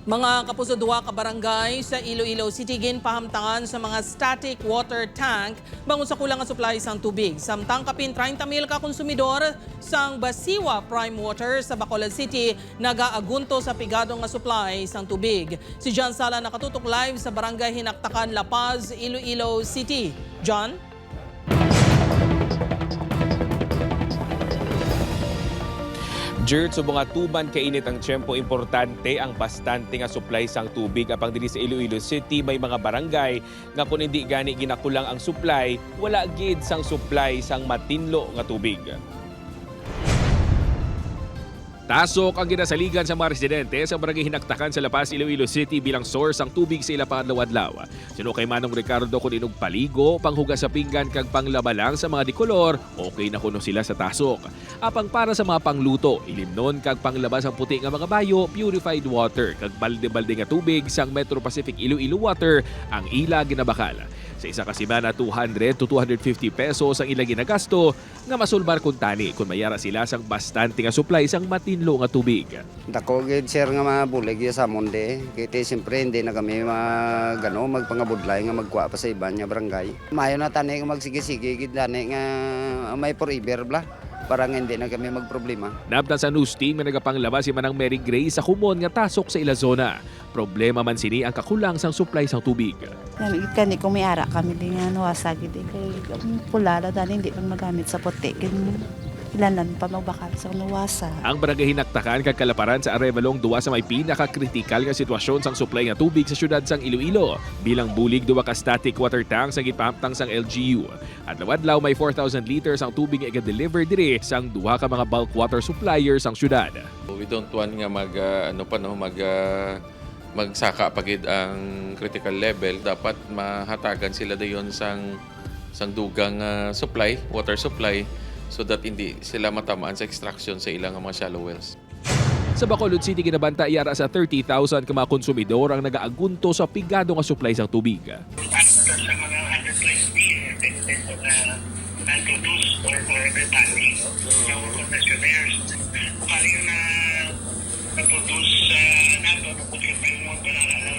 Mga kapuso duwa ka barangay sa Iloilo City ginpahamtangan sa mga static water tank bangon sa kulang nga supply sang tubig. Samtang kapin 30,000 ka konsumidor sang Basiwa Prime Water sa Bacolod City nagaagunto sa pigado nga supply sang tubig. Si John Sala nakatutok live sa barangay Hinaktakan, La Paz, Iloilo City. John? Jert, subong nga tuban kainit ang tiyempo, importante ang bastante nga supply sang tubig. Apang dili sa Iloilo City may mga barangay nga kung hindi gani ginakulang ang supply, wala gid sang supply sang matinlo nga tubig. Tasok ang ginasaligan sa mga residente sa barangay Hinaktakan sa La Paz, Iloilo City bilang source ang tubig sa ila pangadlaw-adlaw. Sino kay Manong Ricardo kung inog paligo, panghugas sa pinggan kag panglaba lang sa mga dikolor, okay na kuno sila sa tasok. Apang para sa mga pangluto, ilimnon kag panglabas ang puti nga mga bayo, purified water kag balde-balde nga tubig sang Metro Pacific Iloilo Water ang ila ginabakal. Sa isa ka semana 200 to 250 pesos ang ila ginagasto nga masulbar kun tani kung mayara sila sang bastante nga supply sang matinlo nga tubig. Dako gid sir nga mga bulig sa monde. Kiti siyempre hindi na kami magpangabudlay nga magkuha pa sa iban nga barangay. Mayo na tani nga magsige-sige gid tani nga may forever bla. Parang hindi na kami magproblema. Nabta sa news team nga nagapanglabas si Manang Mary Grace sa kumon nga tasok sa ila zona. Problema man sini ang kakulang sang supply sang tubig. Kani kung may ara kami din nga nawasag kay pulala dali hindi man magamit sa puti ilanan pa magbakal sa nawasa. Ang barangay Hinaktakan kag Kalaparan sa Arevalong duwa sa may pinaka-kritikal nga sitwasyon sang supply nga tubig sa syudad sang Iloilo. Bilang bulig duwa ka static water tank sa gipahamtang sang LGU. Adlaw-adlaw may 4,000 liters ang tubig nga i-deliver diri sang duha ka mga bulk water suppliers sang syudad. We don't want nga magsaka pagid ang critical level. Dapat mahatagan sila dayon sang dugang supply, water supply, so that hindi sila matamaan sa extraction sa ilang mga shallow wells. Sa Bacolod City ginabanta iyara sa 30,000 ka mga konsumidor ang nagaagunto sa pigado nga supply sang tubig. Sa mga 120 peso na non-produce or repanis ng concessionaires. Kali na na-produce nato, napag-repay mo para sa mga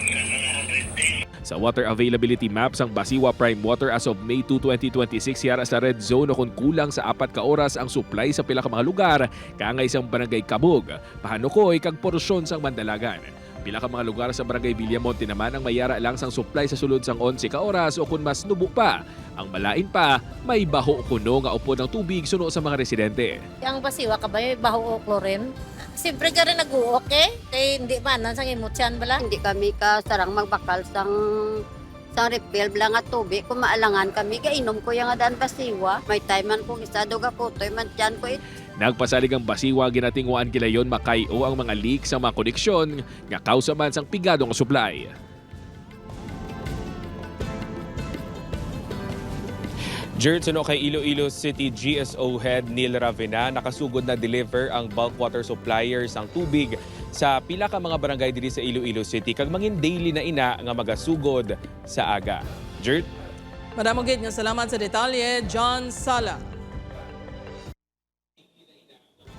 100 Sa water availability maps ang Basiwa Prime Water as of May 2, 2026 yara sa red zone kung kulang sa 4 ka oras ang supply sa pila ka mga lugar kaangay sang barangay Kabug, Pahanukoy kag porsyon sang Mandalagan. Pila ka mga lugar sa barangay Villamonte naman ang mayara lang sang supply sa sulod sang 11 ka oras o kung mas nubo pa. Ang malain pa, may baho kuno nga upo ng tubig suno sa mga residente. Ang Basiwa ka ba baho o chlorine? Siyempre ka rin nag-uok kaya hindi man sang emosyan bala. Hindi kami sarang magbakal sang refill bala nga tubig. Kung maalangan kami, kainom ko yung daan Basiwa. May time man kung isa doga po, to'y man dyan ko Nagpasalig ang Basiwa ginatingwaan kilayon makayo ang mga leak sa mga koneksyon nga kausa man sang pigado nga supply. Jert, suno kay Iloilo City GSO Head Neil Ravena, nakasugod na deliver ang bulk water suppliers ang tubig sa pila ka mga barangay diri sa Iloilo City kag mangin daily na ina nga magasugod sa aga. Jert? Madamong gid nga salamat sa detalye, John Sala.